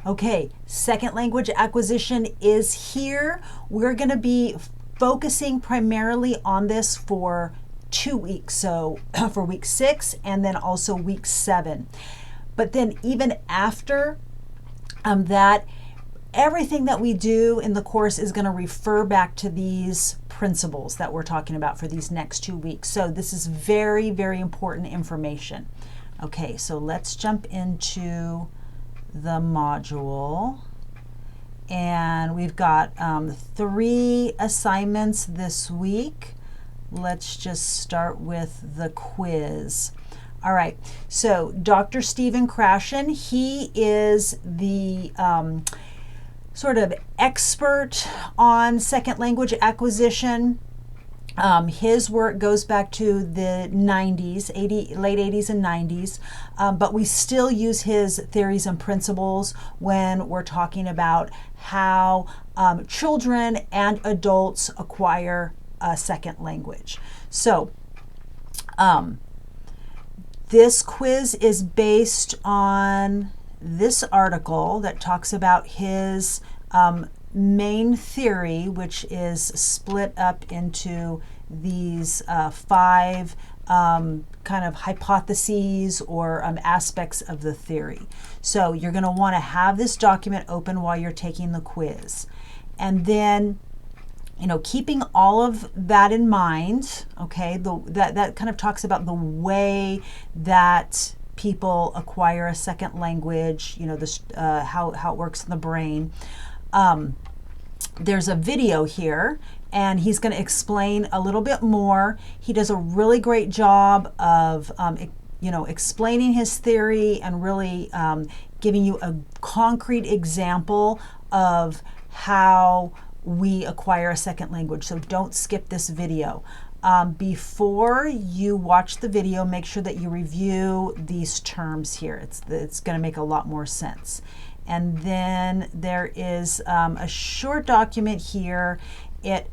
Okay, second language acquisition is here. We're going to be focusing primarily on this for 2 weeks, so for week 6 and then also week 7. But then even after that, everything that we do in the course is going to refer back to these principles that we're talking about for these next 2 weeks. So this is very, very important information. Okay, so let's jump into the module. And we've got 3 assignments this week. Let's just start with the quiz. All right, so Dr. Stephen Krashen, he is the sort of expert on second language acquisition. His work goes back to the 90s, late 80s and 90s, but we still use his theories and principles when we're talking about how children and adults acquire a second language. So this quiz is based on this article that talks about his main theory, which is split up into these 5 kind of hypotheses or aspects of the theory. So you're going to want to have this document open while you're taking the quiz. And then, keeping all of that in mind, okay, that kind of talks about the way that people acquire a second language, how it works in the brain. There's a video here, and he's going to explain a little bit more. He does a really great job of, explaining his theory and really giving you a concrete example of how we acquire a second language. So don't skip this video. Before you watch the video, make sure that you review these terms here. It's going to make a lot more sense. And then there is a short document here. It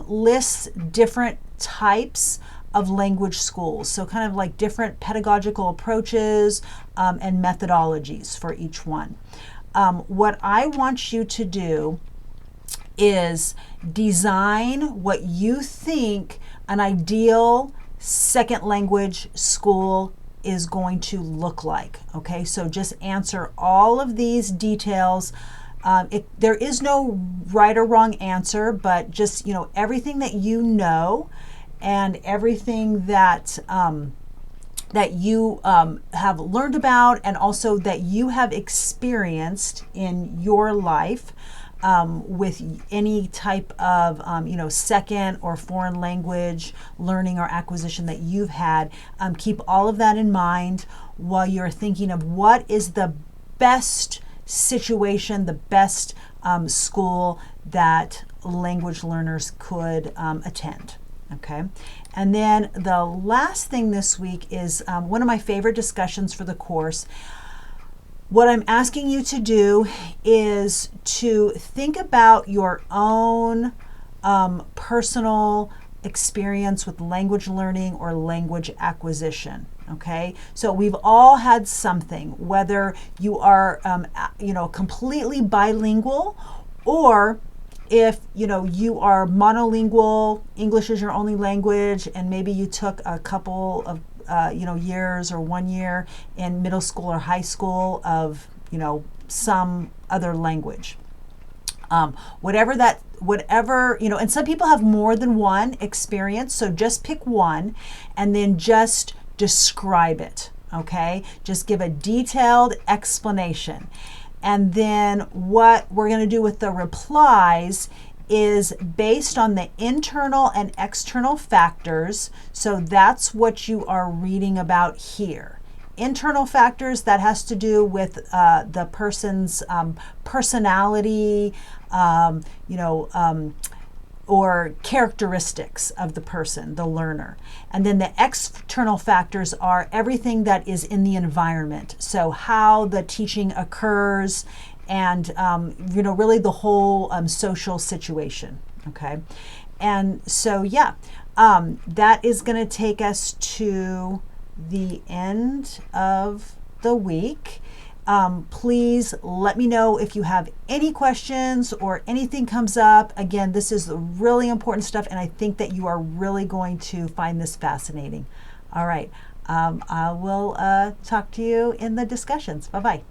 lists different types of language schools, so kind of like different pedagogical approaches and methodologies for each one. What I want you to do is design what you think an ideal second language school is going to look like. Okay, so just answer all of these details. There is no right or wrong answer, but just everything that you know and everything that that you have learned about and also that you have experienced in your life with any type of second or foreign language learning or acquisition that you've had. Keep all of that in mind while you're thinking of what is the best situation, the best school that language learners could attend. Okay, and then the last thing this week is one of my favorite discussions for the course. What I'm asking you to do is to think about your own personal experience with language learning or language acquisition. Okay, so we've all had something, whether you are completely bilingual, or if you are monolingual, English is your only language, and maybe you took a couple of years or 1 year in middle school or high school of some other language. Whatever, and some people have more than one experience, so just pick one and then just describe it. Okay, just give a detailed explanation. And then what we're going to do with the replies is based on the internal and external factors. So that's what you are reading about here. Internal factors, that has to do with the person's personality, or characteristics of the person, the learner. And then the external factors are everything that is in the environment. So how the teaching occurs and, really the whole social situation. Okay. And so, that is going to take us to the end of the week. Please let me know if you have any questions or anything comes up. Again, this is really important stuff, and I think that you are really going to find this fascinating. All right. I will talk to you in the discussions. Bye-bye.